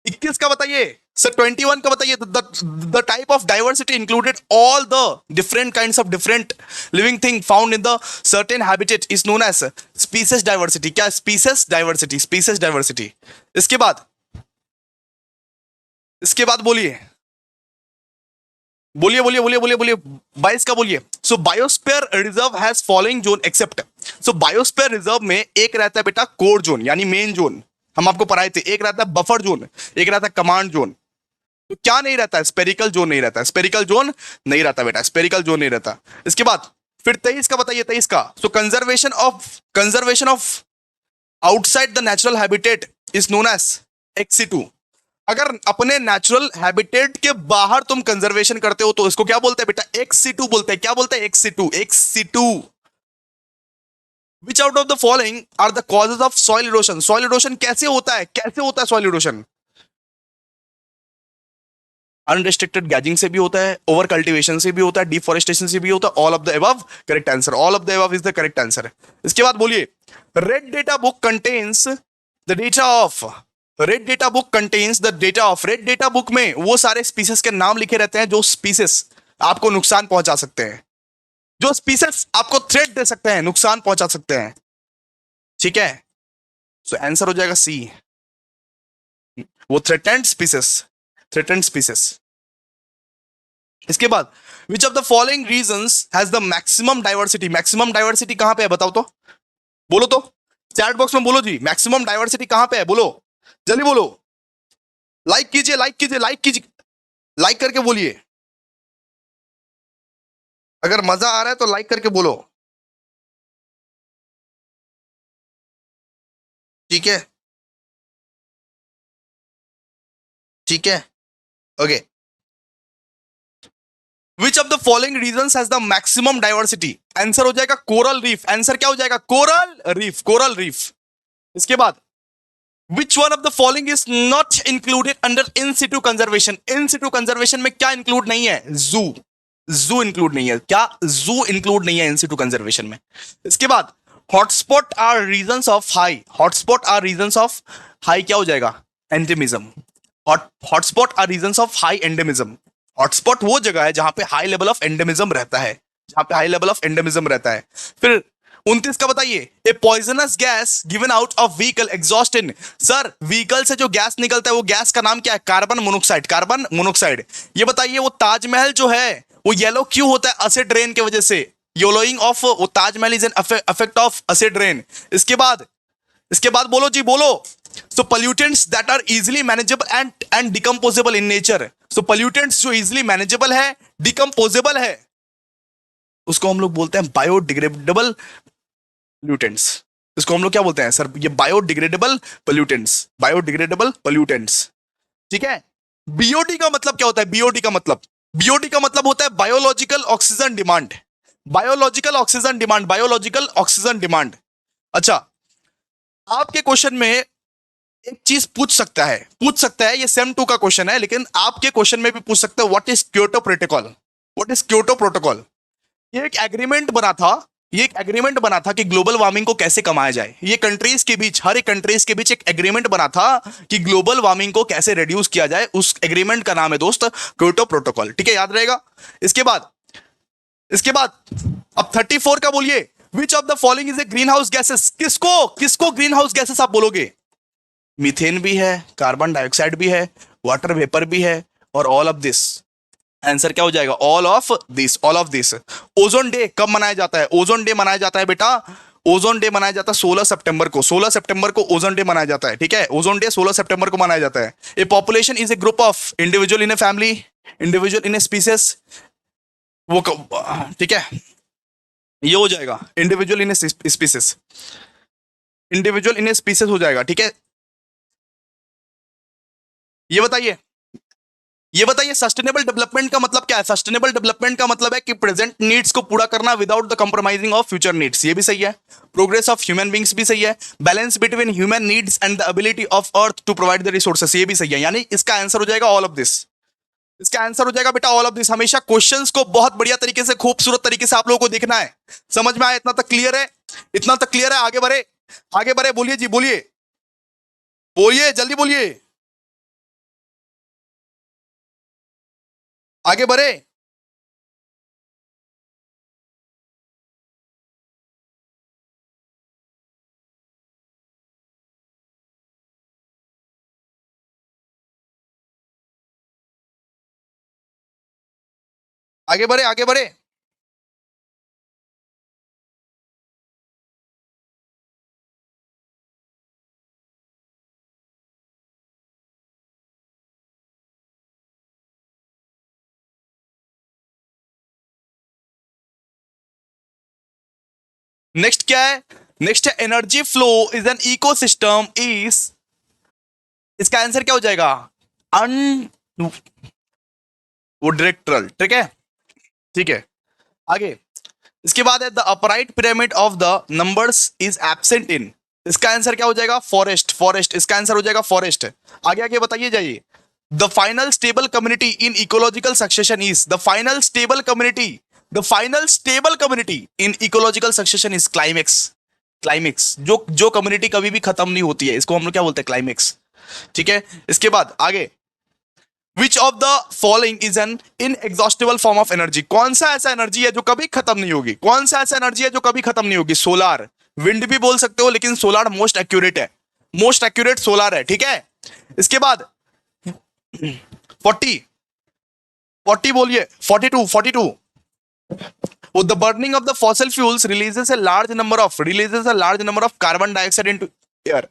Speaker 1: 21 का बताइए सर। 21 का बताइए। The type of diversity included all the different kinds of different living thing found in the certain habitat is known as species diversity. क्या? Species diversity, species diversity. इसके बाद, इसके बाद बोलिए बोलिए बोलिए बोलिए बोलिए बोलिए 22 का बोलिए। So biosphere reserve has following zone except. So biosphere reserve में एक रहता है बेटा कोर जोन यानी मेन जोन, हम आपको पढ़ाए थे। एक रहता है बफर जोन, एक रहता है कमांड जोन। तो क्या नहीं रहता है? स्पेरिकल जोन नहीं रहता है, स्पेरिकल जोन नहीं रहता बेटा, स्पेरिकल जोन नहीं रहता। इसके बाद फिर 23 का बताइए, 23 का। So conservation of outside the natural habitat is known as एक्स2। अगर अपने नेचुरल हैबिटेट के बाहर तुम कंजर्वेशन करते हो तो इसको क्या बोलते हैं बेटा? एक्स2 बोलते हैं। क्या बोलते हैं? एक्स2, एक्स2। Which out of the following are the causes of soil erosion. Soil erosion कैसे होता है? कैसे होता है सॉइल इरोशन? अनरिस्ट्रिक्टेड गैजिंग से भी होता है, ओवर कल्टिवेशन से भी होता है, डिफॉरेस्टेशन से भी होता है। All of the above correct answer, all of the above is the correct answer. इसके बाद बोलिए red data book contains the data of, red data book contains the data of. Red data book में वो सारे species के नाम लिखे रहते हैं जो स्पीसीज आपको नुकसान पहुंचा सकते हैं, जो स्पीसीज आपको थ्रेट दे सकते हैं, नुकसान पहुंचा सकते हैं। ठीक है, सो आंसर हो जाएगा सी, वो थ्रेटेंड स्पीसीज, थ्रेटेंड स्पीसीज। इसके बाद which of the following reasons has the maximum diversity. Maximum diversity कहां पे है बताओ तो, बोलो तो, चैट बॉक्स में बोलो जी, मैक्सिमम डाइवर्सिटी कहां पे है? बोलो जल्दी बोलो, लाइक कीजिए, लाइक कीजिए, लाइक कीजिए, लाइक करके बोलिए। अगर मजा आ रहा है तो लाइक करके बोलो। ठीक है, ठीक है, okay. Which of the following reasons has the maximum diversity? Answer हो जाएगा कोरल रीफ। आंसर क्या हो जाएगा? Coral reef, coral reef. इसके बाद which one of the following is not included under in Situ conservation? In Situ conservation में क्या include नहीं है? जू। जू इंक्लूड नहीं है। क्या? जू इंक्लूड नहीं है इन सिटू कंजर्वेशन में। इसके बाद hotspot are regions of high. Hotspot are regions of high क्या हो जाएगा? Endemism. Hotspot are regions of high endemism. Hotspot वो जगह है जहां पे हाई लेवल ऑफ एंडेमिज्म रहता है, जहां पे हाई लेवल ऑफ एंडेमिज्म रहता है। फिर 29 का बताइए, ए poisonous gas given out of vehicle exhaust in. Sir vehicle से जो गैस निकलता है वो गैस का नाम क्या है? Carbon monoxide. Carbon monoxide. ये बताइए वो ताजमहल जो है वो येलो क्यों होता है? एसिड रेन की वजह से। येलोइंग ऑफ वो Taj Mahal is an effect of acid rain. इसके बाद बोलो जी बोलो। सो pollutants that are easily manageable and decomposable in nature. So pollutants जो easily manageable है, decomposable है, उसको हम लोग बोलते हैं बायोडिग्रेडेबल पोल्यूटेंट्स। इसको हम लोग क्या बोलते हैं सर? ये बायोडिग्रेडेबल पोल्यूटेंट्स। Biodegradable pollutants. ठीक है। बीओडी का मतलब क्या होता है? बीओडी का मतलब, बीओडी का मतलब होता है biological oxygen demand. Biological oxygen demand. Biological oxygen demand. अच्छा, आपके क्वेश्चन में एक चीज पूछ सकता है, ये सेम 2 का क्वेश्चन है, लेकिन आपके क्वेश्चन में भी पूछ सकता है, what is Kyoto protocol? What is Kyoto protocol? ये एक एग्रीमेंट बना था, ये एक एग्रीमेंट बना था कि ग्लोबल वार्मिंग को कैसे कमाया जाए। ये कंट्रीज के बीच, हर एक कंट्रीज के बीच एक एग्रीमेंट बना था कि ग्लोबल वार्मिंग को कैसे रिड्यूस किया जाए। उस एग्रीमेंट का नाम है दोस्त क्योटो प्रोटोकॉल। ठीक है, याद रहेगा। इसके बाद अब 34 का बोलिए, विच of the following is A green house gases? किसको ग्रीन हाउस गैसेस आप बोलोगे? मीथेन भी है, कार्बन डाइऑक्साइड भी है, वाटर वेपर भी है, और ऑल ऑफ दिस। आंसर क्या हो जाएगा? All of this. All of this. Ozone day कब मनाया जाता है? ओजोन डे मनाया जाता है बेटा, ओजोन डे मनाया जाता है 16 सितंबर को। 16 सितंबर को ओजोन डे मनाया जाता है। ठीक है, ओजोन डे 16 सितंबर को मनाया जाता है। ए population is a group of individual in a family, individual in a species. वो ठीक है, ये हो जाएगा individual in a species. Individual in a species हो जाएगा। ठीक है, ये बताइए सस्टेनेबल डेवलपमेंट का मतलब क्या है? सस्टेनेबल डेवलपमेंट का मतलब है कि प्रेजेंट नीड्स को पूरा करना without the compromising of future needs. ये भी सही है। प्रोग्रेस ऑफ ह्यूमन बींग्स भी सही है। Balance between human needs and the ability of earth to provide the resources, ये भी सही है। यानी इसका आंसर हो जाएगा ऑल ऑफ दिस। इसका आंसर हो जाएगा बेटा ऑल ऑफ दिस। हमेशा क्वेश्चंस को बहुत बढ़िया तरीके से, खूबसूरत तरीके से आप लोगों को देखना है। समझ में आया? इतना तक क्लियर है? इतना तक क्लियर है? आगे बढ़े, आगे बढ़े। बोलिए जी, बोलिए बोलिए, जल्दी बोलिए, आगे बढ़े। आगे बढ़े, आगे बढ़े। नेक्स्ट क्या है? नेक्स्ट है energy flow is an ecosystem is. इसका आंसर क्या हो जाएगा? अन वो डायरेक्टरल। ठीक है, ठीक है। आगे इसके बाद है the upright pyramid of the numbers is absent in. इसका आंसर क्या हो जाएगा? फॉरेस्ट। फॉरेस्ट। इसका आंसर हो जाएगा फॉरेस्ट। आगे आगे बताइए जाइए। The final stable community in ecological succession is. The final stable community, the final stable community in ecological succession is climax. Climax, जो कम्युनिटी कभी भी खत्म नहीं होती है, इसको हम लोग क्या बोलते हैं? क्लाइमेक्स। ठीक है, इसके बाद आगे, विच of the following is an inexhaustible form of energy? कौन सा ऐसा एनर्जी है जो कभी खत्म नहीं होगी? कौन सा ऐसा एनर्जी है जो कभी खत्म नहीं होगी? सोलार। विंड भी बोल सकते हो, लेकिन सोलार मोस्ट एक्यूरेट है। मोस्ट एक्यूरेट सोलार है। ठीक है, इसके बाद 40, 40 बोलिए, 42, 42। The burning of the fossil fuels releases a large number of carbon dioxide into air.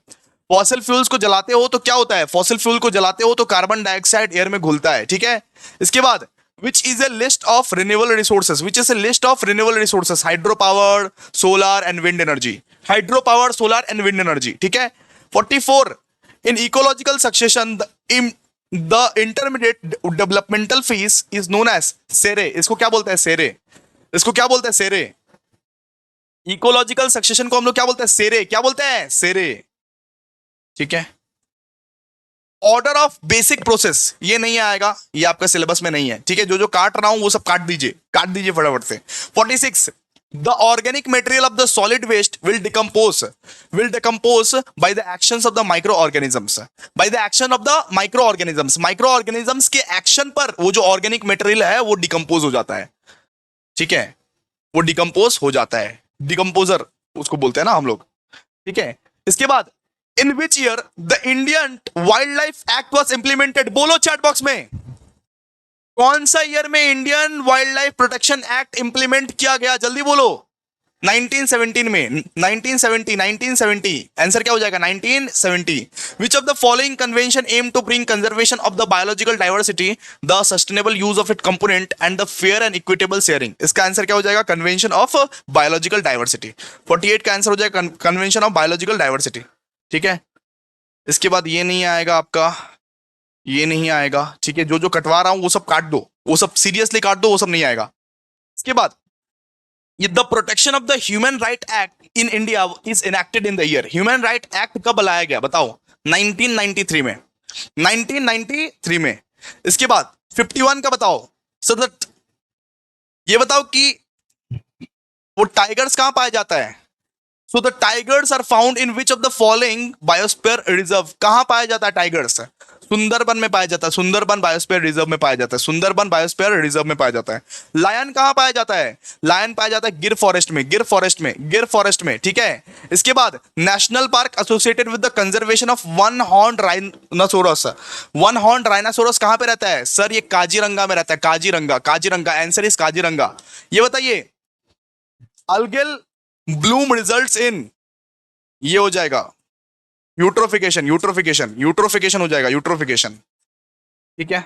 Speaker 1: Fossil fuels को जलाते हो तो क्या होता है? फॉसिल फ्यूल को जलाते हो तो कार्बन डाइऑक्साइड एयर में घुलता है। ठीक है, इसके बाद which is a list of renewable resources? Which is a list of renewable resources? Hydro power, solar and wind energy. Hydro power, solar and wind energy. ठीक है, 44 in ecological succession the intermediate developmental phase is known as sere. इसको क्या बोलते हैं? सेरे। इसको क्या बोलते हैं? सेरे। इकोलॉजिकल सक्सेशन को हम लोग क्या बोलते हैं? सेरे। क्या बोलते हैं? सेरे। ठीक है, ऑर्डर ऑफ बेसिक प्रोसेस ये नहीं आएगा, ये आपका सिलेबस में नहीं है, ठीक है। जो जो काट रहा हूं वो सब काट दीजिए फटाफट से। 46, the organic material of the solid waste will decompose by the actions of the microorganisms, by the action of the microorganisms के एक्शन पर वो जो ऑर्गेनिक मटेरियल है वो डिकम्पोज हो जाता है, ठीक है, वो डिकम्पोज हो जाता है, डिकम्पोजर उसको बोलते हैं ना हम लोग, ठीक है। इसके बाद in which year the Indian wildlife act was implemented, बोलो चैट बॉक्स में, कौन सा ईयर में Indian wildlife protection act implement किया गया, जल्दी बोलो। 1917 में, 1970 आंसर क्या हो जाएगा 1970। Which of the following convention aim to bring conservation of the biological diversity, the sustainable use of it component and the fair and equitable sharing, इसका answer क्या हो जाएगा कन्वेंशन ऑफ बायोलॉजिकल डाइवर्सिटी। 48 का answer हो जाएगा convention of biological diversity, ठीक है। इसके बाद ये नहीं आएगा आपका, ये नहीं आएगा, ठीक है। जो जो कटवा रहा हूं वो सब काट दो, वो सब सीरियसली काट दो, वो सब नहीं आएगा। इसके बाद ये the protection of the human right act in India is enacted in the year, human right act कब लाया गया बताओ, 1993 में, 1993 में। इसके बाद 51 का बताओ, सो दैट ये बताओ कि वो टाइगर्स कहां पाया जाता है, so the tigers are found in which of the following biosphere reserve, कहां पाया जाता है टाइगर्स, सुंदरबन में पाया जाता है, सुंदरबन बायोस्फीयर रिजर्व में पाया जाता है, सुंदरबन बायोस्फीयर रिजर्व में पाया जाता है। लायन कहां पाया जाता है, लायन पाया जाता है गिर फॉरेस्ट में, गिर फॉरेस्ट में, गिर फॉरेस्ट में, ठीक है। इसके बाद national park associated with the conservation of one horn rhinoceros, one horn rhinoceros कहां पे रहता है सर, ये काजीरंगा में रहता है, काजीरंगा, काजीरंगा, आंसर इज काजीरंगा। ये बताइए अल्गेल ब्लूम रिजल्ट्स इन, ये हो जाएगा यूट्रोफिकेशन, यूट्रोफिकेशन, यूट्रोफिकेशन हो जाएगा, यूट्रोफिकेशन, ठीक है।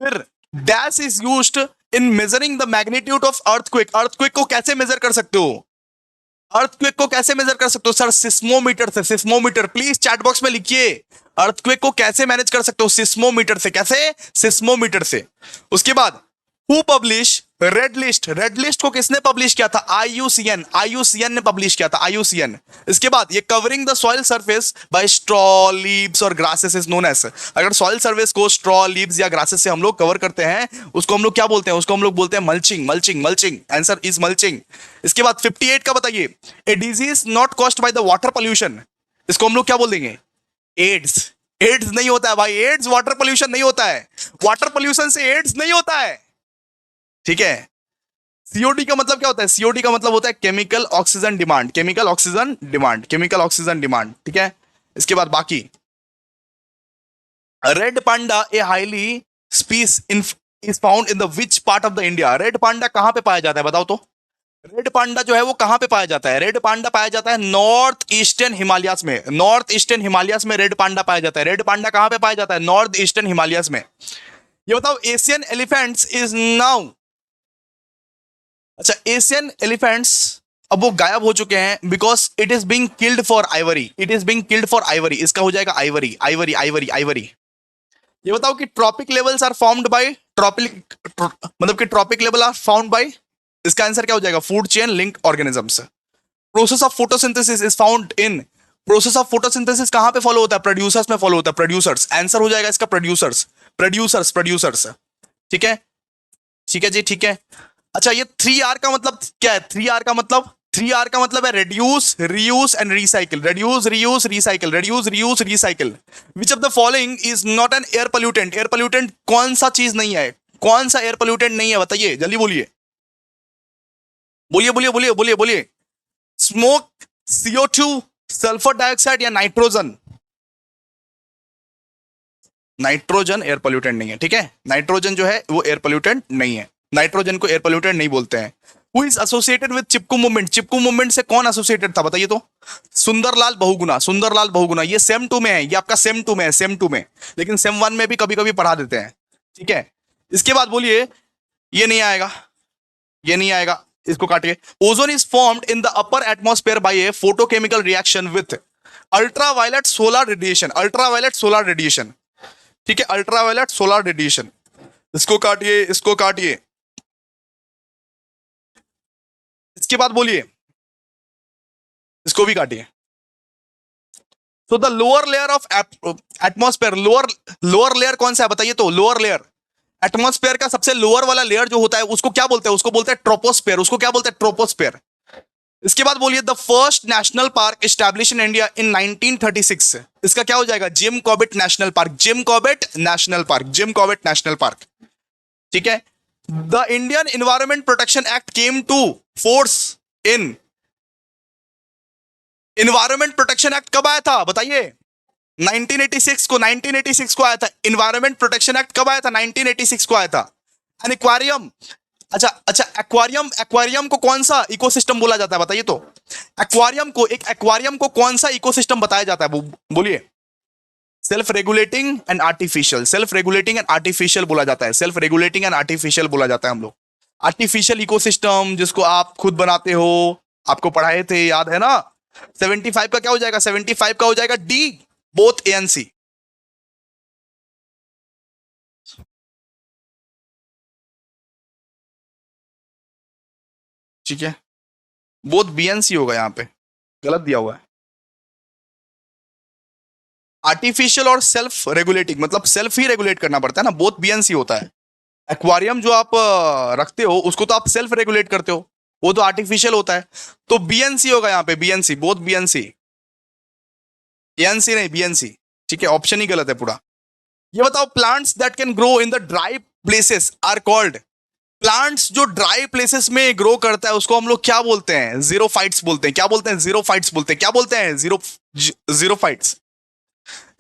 Speaker 1: फिर dash is used in measuring the magnitude of earthquake, earthquake को कैसे मेजर कर सकते हो, अर्थक्वेक को कैसे मेजर कर सकते हो सर, सिस्मोमीटर से, सिस्मोमीटर, प्लीज चैट बॉक्स में लिखिए अर्थक्वेक को कैसे मैनेज कर सकते हो, सिस्मोमीटर से, कैसे, सिस्मोमीटर से। उसके बाद who publish red list, red list को किसने पब्लिश किया था, आईयूसीएन, आईयूसीएन ने पब्लिश किया था, आईयूसीएन। इसके बाद ये covering the soil surface by straw leaves और ग्रासेस इज नोन एज, अगर सॉइल सरफेस को स्ट्रॉ लीव्स या ग्रासेस से हम लोग कवर करते हैं उसको हम लोग क्या बोलते हैं, उसको हम लोग बोलते हैं mulching, mulching, mulching, answer is mulching. इसके बाद 58 का बताइए, a disease not caused by the water pollution, इसको हम लोग क्या बोल देंगे, एड्स, एड्स नहीं होता है भाई, एड्स वाटर पोल्यूशन नहीं होता है, वाटर पोल्यूशन से एड्स नहीं होता है, ठीक है। सीओडी का मतलब क्या होता है, सीओडी का मतलब होता है chemical oxygen demand, chemical oxygen demand, chemical oxygen demand, ठीक है। इसके बाद बाकी red panda a highly species in is found in the which part of the India, red panda कहां पे पाया जाता है बताओ तो, रेड पांडा जो है वो कहां पे पाया जाता है, रेड पांडा पाया जाता है नॉर्थ ईस्टर्न हिमालयास में, नॉर्थ ईस्टर्न हिमालयास में रेड पांडा पाया जाता है, रेड पांडा कहां पे पाया जाता है, नॉर्थ ईस्टर्न हिमालयास में। ये बताओ एशियन एलिफेंट्स इज नाउ, अच्छा एशियन एलिफेंट्स अब वो गायब हो चुके हैं because it is being killed for Ivory, it is being killed for Ivory, इसका हो जाएगा आइवरी, आइवरी, आइवरी, आइवरी। ये बताओ कि trophic levels are found by trophic, मतलब कि trophic level are found by, इसका आंसर क्या हो जाएगा food chain linked organisms. Process of photosynthesis is found in, process of photosynthesis कहां पे फॉलो होता है, प्रोड्यूसर्स में फॉलो होता है, प्रोड्यूसर्स, आंसर हो जाएगा इसका प्रोड्यूसर्स, प्रोड्यूसर्स, प्रोड्यूसर्स, ठीक है, ठीक है जी, ठीक है। अच्छा ये 3R का मतलब क्या है, 3R का मतलब, 3R का मतलब है reduce, reuse and recycle, reduce, reuse, recycle, reduce, reuse, recycle। Which of the following is not an air pollutant, air pollutant कौन सा चीज नहीं है, कौन सा एयर पोल्यूटेंट नहीं है बताइए, जल्दी बोलिए, बोलिए, बोलिए, बोलिए, बोलिए, बोलिए। स्मोक, CO2, सल्फर डाइऑक्साइड या नाइट्रोजन, नाइट्रोजन एयर पोल्यूटेंट नहीं है, ठीक है, नाइट्रोजन जो है वो एयर पोल्यूटेंट नहीं है, नाइट्रोजन को एयर पोल्यूटेंट नहीं बोलते हैं। Who is associated with Chipko movement, Chipko movement से कौन एसोसिएटेड था बताइए तो, सुंदरलाल बहुगुणा, सुंदरलाल बहुगुणा, ये सेम टू में है, ये आपका सेम टू में है, सेम टू में, लेकिन सेम वन में भी कभी कभी पढ़ा देते हैं, ठीक है। इसके बाद बोलिए, ये नहीं आएगा, ये नहीं आएगा, इसको काटिए। Ozone is formed in the upper atmosphere by a photochemical reaction with ultraviolet solar radiation, ultraviolet solar radiation, ठीक है, अल्ट्रावायलेट सोलर रेडिएशन, इसको काटिए, इसको काटिए। इसके बाद बोलिए, इसको भी काटिए। So the lower layer of atmosphere, lower layer कौन सा है बताइए? तो लोअर लेयर, एटमॉस्फेयर का सबसे लोअर वाला लेयर जो होता है उसको क्या बोलते हैं? उसको बोलते हैं ट्रोपोस्फेयर। उसको क्या बोलते हैं? ट्रोपोस्फेयर। इसके बाद बोलिए the first national park establish in India in 1936। इसका क्या हो जाएगा? Jim Corbett national park, Jim Corbett national park, Jim Corbett national park. ठीक है। The Indian environment protection act came to force in, environment protection act कब आया था बताइए? 1986 को, 1986 को आया था। एनवायरमेंट प्रोटेक्शन एक्ट कब आया था? 1986 को आया था। एन एक्वारियम, अच्छा अच्छा, एक्वारियम, एक्वारियम को कौन सा इकोसिस्टम बोला जाता है बताइए? तो एक्वारियम को, एक एक्वारियम को कौन सा इकोसिस्टम बताया जाता है? बोलिए। Self regulating and artificial, self regulating and artificial बोला जाता है, सेल्फ रेगुलेटिंग एंड आर्टिफिशियल बोला जाता है हम लोग। आर्टिफिशियल इकोसिस्टम जिसको आप खुद बनाते हो, आपको पढ़ाए थे, याद है ना? 75 का क्या हो जाएगा? 75 का हो जाएगा डी, बोथ ए एंड सी। ठीक है, बोथ बी एन सी होगा, यहां पे गलत दिया हुआ है। आर्टिफिशियल और सेल्फ रेगुलेटिंग, मतलब सेल्फ ही रेगुलेट करना पड़ता है ना, बोथ बी एन सी होता है। एक्वारियम जो आप रखते हो उसको तो आप सेल्फ रेगुलेट करते हो, वो तो आर्टिफिशियल होता है। तो बीएनसी होगा यहाँ पे, बीएनसी, बोथ बीएनसी, एएनसी नहीं, बीएनसी। ठीक है, ऑप्शन ही गलत है पूरा। ये बताओ, plants that can grow in the dry places are called, plants जो ड्राई प्लेसेस में ग्रो करता है उसको हम लोग क्या बोलते हैं? जीरोफाइट्स बोलते हैं। क्या बोलते हैं? जीरोफाइट्स बोलते हैं। क्या बोलते हैं? जीरोफाइट्स।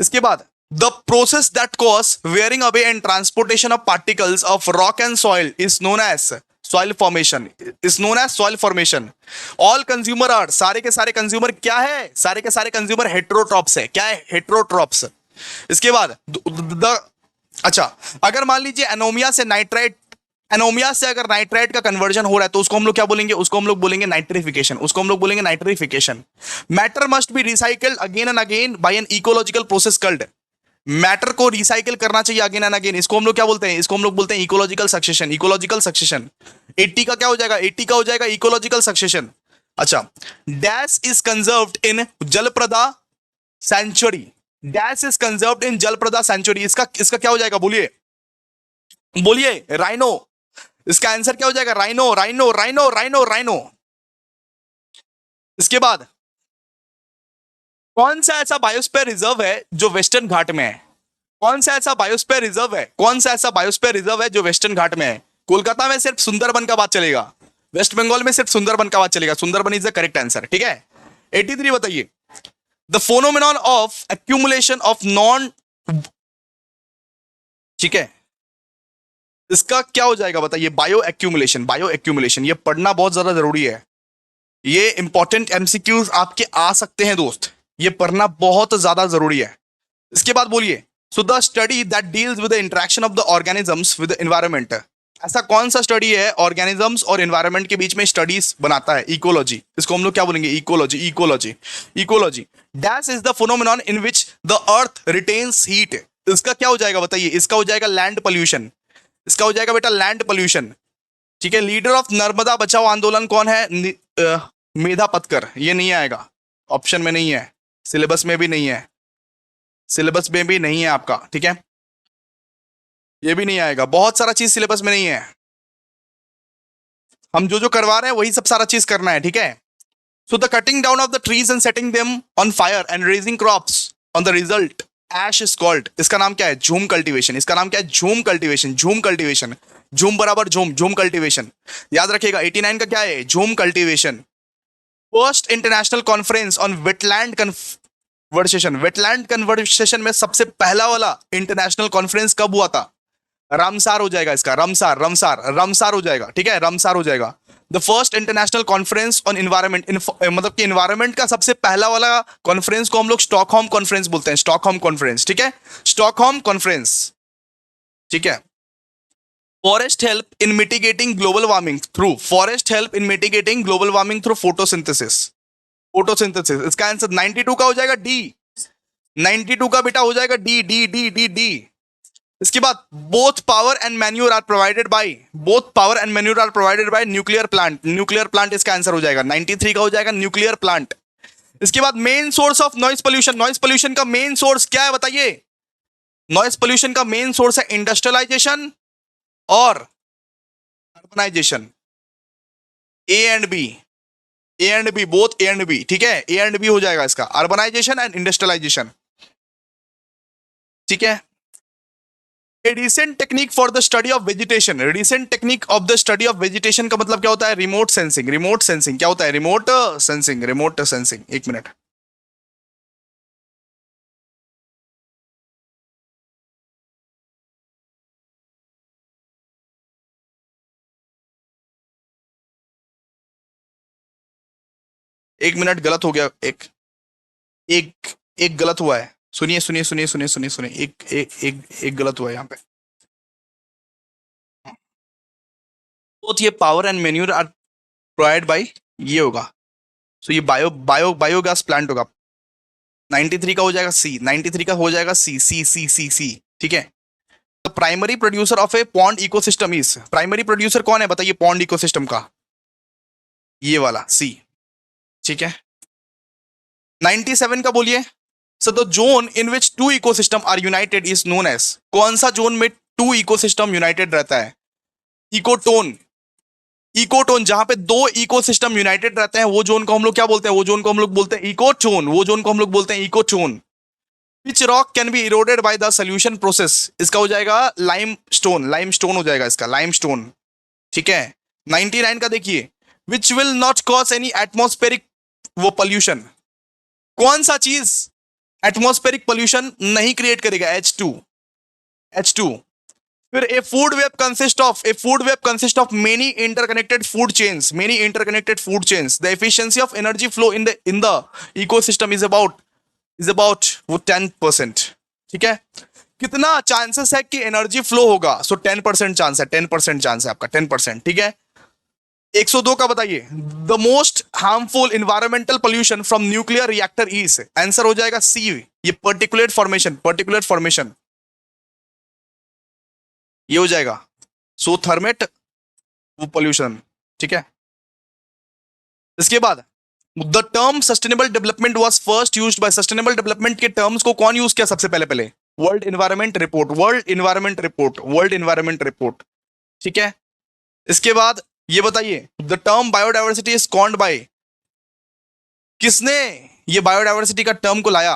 Speaker 1: इसके बाद the process that cause wearing away and transportation of particles of rock and soil is known as soil formation, is known as soil formation. All consumer are, सारे के सारे कंज्यूमर क्या है? सारे के सारे कंज्यूमर हेट्रोट्रॉप्स है। क्या है? हेट्रोट्रॉप्स। इसके बाद द, अच्छा, अगर मान लीजिए एनोमिया से नाइट्राइट, एनोमिया से अगर नाइट्राइट का कन्वर्जन हो रहा है तो उसको हम लोग क्या बोलेंगे? उसको हम लोग बोलेंगे नाइट्रिफिकेशन, उसको हम लोग बोलेंगे nitrification. Matter must be recycled again and again by an ecological process called, matter को रिसाइकिल करना चाहिए अगेन एंड अगेन, इसको हम लोग क्या बोलते हैं? इसको हम लोग बोलते हैं इकोलॉजिकल सक्सेशन, इकोलॉजिकल सक्सेशन। 80 का क्या हो जाएगा? 80 का हो जाएगा इकोलॉजिकल सक्सेशन। अच्छा, dash is conserved in Jaldapara sanctuary, dash is conserved in Jaldapara sanctuary, इसका इसका क्या हो जाएगा? बोलिए, बोलिए। राइनो, इसका आंसर क्या हो जाएगा? Rhino, rhino, rhino, rhino, rhino. इसके बाद कौन सा ऐसा बायोस्फीयर रिजर्व है जो वेस्टर्न घाट में है? कौन सा ऐसा बायोस्फीयर रिजर्व है, कौन सा ऐसा बायोस्फीयर रिजर्व है जो वेस्टर्न घाट में है? कोलकाता में सिर्फ सुंदरबन का बात चलेगा, वेस्ट बंगाल में सिर्फ सुंदरबन का बात चलेगा। Sundarban is the correct answer. ठीक है, 83 बताइए। The phenomenon of accumulation of non, ठीक है, इसका क्या हो जाएगा बताइए? बायो एक्यूमुलेशन, बायो एक्यूमुलेशन, ये पढ़ना बहुत ज्यादा जरूरी है। ये इंपॉर्टेंट एमसीक्यूज आपके आ सकते हैं दोस्त, ये पढ़ना बहुत ज्यादा जरूरी है। इसके बाद बोलिए, so the study that deals with the interaction of the organisms with the environment, ऐसा कौन सा स्टडी है ऑर्गेनिजम्स और एनवायरनमेंट के बीच में स्टडीज बनाता है? इकोलॉजी, इसको हम लोग क्या बोलेंगे? Ecology, ecology, ecology. Dash is the phenomenon in which the earth retains heat, इसका क्या हो जाएगा बताइए? इसका हो जाएगा लैंड पोल्यूशन, इसका हो जाएगा बेटा लैंड पोल्यूशन। ठीक है, लीडर ऑफ नर्मदा बचाओ आंदोलन कौन है? मेधा पतकर, ये नहीं आएगा, ऑप्शन में नहीं है, सिलेबस में भी नहीं है, सिलेबस में भी नहीं है आपका। ठीक है, ये भी नहीं आएगा, बहुत सारा चीज सिलेबस में नहीं है, हम जो जो करवा रहे हैं वही सब सारा चीज करना है। ठीक है, so the cutting down of the trees and setting them on fire and raising crops on the result ash is called, इसका नाम क्या है? झूम कल्टीवेशन, इसका नाम क्या है? झूम कल्टीवेशन, झूम कल्टीवेशन, झूम बराबर झूम, झूम कल्टीवेशन। याद रखिएगा 89 का क्या है? झूम cultivation. First international conference on wetland conversation, wetland conversation में सबसे पहला वाला इंटरनेशनल कॉन्फ्रेंस कब हुआ था? रामसार हो जाएगा इसका, रमसार, रमसार, रमसार हो जाएगा। ठीक है, रमसार हो जाएगा। The first international conference on environment, मतलब कि इन्वायरमेंट का सबसे पहला वाला कॉन्फ्रेंस को हम लोग स्टॉकहोम कॉन्फ्रेंस बोलते हैं, स्टॉकहोम कॉन्फ्रेंस। ठीक है, स्टॉकहोम कॉन्फ्रेंस। ठीक है, forest help in mitigating global warming through, forest help in mitigating global warming through photosynthesis, photosynthesis. इसका आंसर 92 का हो जाएगा डी, 92 का बेटा हो जाएगा D, D, D, D, D. इसके बाद both power and manure are provided by, both power and manure are provided by nuclear plant, nuclear plant इसका आंसर हो जाएगा। 93 का हो जाएगा न्यूक्लियर प्लांट। इसके बाद main source of noise pollution, noise pollution का मेन सोर्स क्या है बताइए? नॉइस पोल्यूशन का मेन सोर्स है इंडस्ट्रियलाइजेशन और urbanisation. A and B, A and B, both A and B, ठीक है, ए एंड बी हो जाएगा इसका, अर्बनाइजेशन एंड इंडस्ट्रियलाइजेशन, ठीक है। A recent technique for the study of vegetation, recent technique of the study of vegetation का मतलब क्या होता है? रिमोट सेंसिंग, रिमोट सेंसिंग क्या होता है? Remote sensing, remote sensing. एक मिनट, एक मिनट, गलत हो गया, एक एक एक गलत हुआ है, सुनिए सुनिए सुनिए सुनिए सुनिए सुनिए, एक एक एक एक गलत हुआ है यहाँ पे। बोथ ये power and manure are provide by, ये होगा, सो ये बायोगैस प्लांट होगा। 93 का हो जाएगा सी, 93 का हो जाएगा सी सी सी सी सी, ठीक है। तो primary producer of A pond ecosystem is, primary producer कौन है बताइए पॉन्ड इकोसिस्टम का? ये वाला सी, ठीक है। 97 का बोलिए। So the zone in which two ecosystem are united is known as, कौन सा जोन में टू इकोसिस्टम यूनाइटेड रहता है? इकोटोन, इकोटोन, जहां पे दो इकोसिस्टम यूनाइटेड रहते हैं वो जोन को हम लोग क्या बोलते हैं? वो जोन को हम लोग बोलते हैं इकोटोन, वो जोन को हम लोग बोलते हैं ecotone. Which rock can be eroded by the solution process, इसका हो जाएगा लाइमस्टोन, लाइमस्टोन हो जाएगा इसका, लाइमस्टोन, ठीक है। 99 का देखिए, which will not cause any atmospheric वो पोल्यूशन, कौन सा चीज एटमॉस्फेरिक पोल्यूशन नहीं क्रिएट करेगा? H2, H2। फिर ए food web consist of many interconnected food chains, many interconnected food chains. The efficiency of energy flow in the ecosystem is about वो 10%, ठीक है। कितना चांसेस है कि एनर्जी फ्लो होगा? सो 10% चांस है, 10% चांस है आपका, 10%, ठीक है। 102 का बताइए, the most harmful environmental pollution from nuclear reactor is, answer हो जाएगा सी, ये पर्टिकुलेट फॉर्मेशन, पर्टिकुलेट फॉर्मेशन, ये हो जाएगा। सो थर्मेट वो पोल्यूशन, ठीक है। इसके बाद the term sustainable development was first used by, sustainable development के टर्म्स को कौन यूज किया सबसे पहले? पहले world environment report, world environment report, world environment report, ठीक है। इसके बाद ये बताइए, the term biodiversity is coined by, किसने ये बायोडाइवर्सिटी का टर्म को लाया?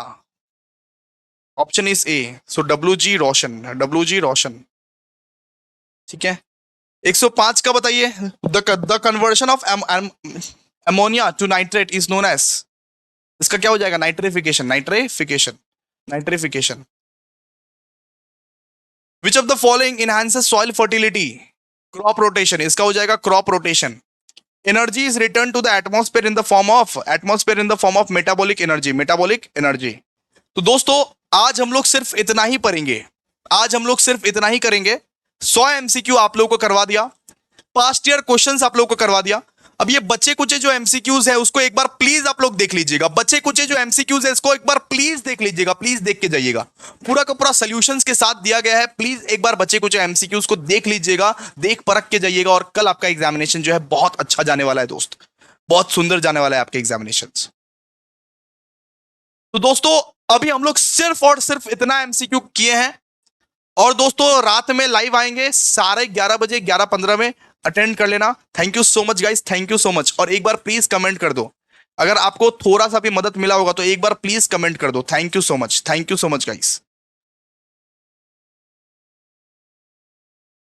Speaker 1: Option is A, so WG Rosen, WG Rosen, ठीक है। 105 का बताइए, the conversion of ammonia to nitrate is known as, इसका क्या हो जाएगा? Nitrification, nitrification, nitrification. Which of the following enhances soil fertility? Crop rotation, इसका हो जाएगा crop rotation. Energy is return to the atmosphere in the form of metabolic energy, metabolic energy. तो दोस्तों आज हम लोग सिर्फ इतना ही पढ़ेंगे, आज हम लोग सिर्फ इतना ही करेंगे। 100 MCQ आप लोगों को करवा दिया, पास्ट ईयर क्वेश्चंस आप लोगों को करवा दिया। अब ये बच्चे कुचे जो MCQs है उसको एक बार प्लीज आप लोग देख लीजिएगा, बच्चे कुचे जो MCQs है इसको एक बार प्लीज देख लीजिएगा, प्लीज देख के जाइएगा, पूरा का पूरा सॉल्यूशंस के साथ दिया गया है। प्लीज एक बार बच्चे कुचे MCQs को देख लीजिएगा, देख परख के जाइएगा, और कल आपका एग्जामिनेशन जो है बहुत अच्छा जाने वाला है दोस्त, बहुत सुंदर जाने वाला है आपके एग्जामिनेशन। तो दोस्तों अभी हम लोग सिर्फ और सिर्फ इतना MCQ किए हैं, और दोस्तों रात में लाइव आएंगे साढ़े 11 बजे, 11:15 में अटेंड कर लेना। Thank you so much guys, thank you so much. और एक बार प्लीज कमेंट कर दो, अगर आपको थोड़ा सा भी मदद मिला होगा तो एक बार प्लीज कमेंट कर दो। Thank you so much, thank you so much guys.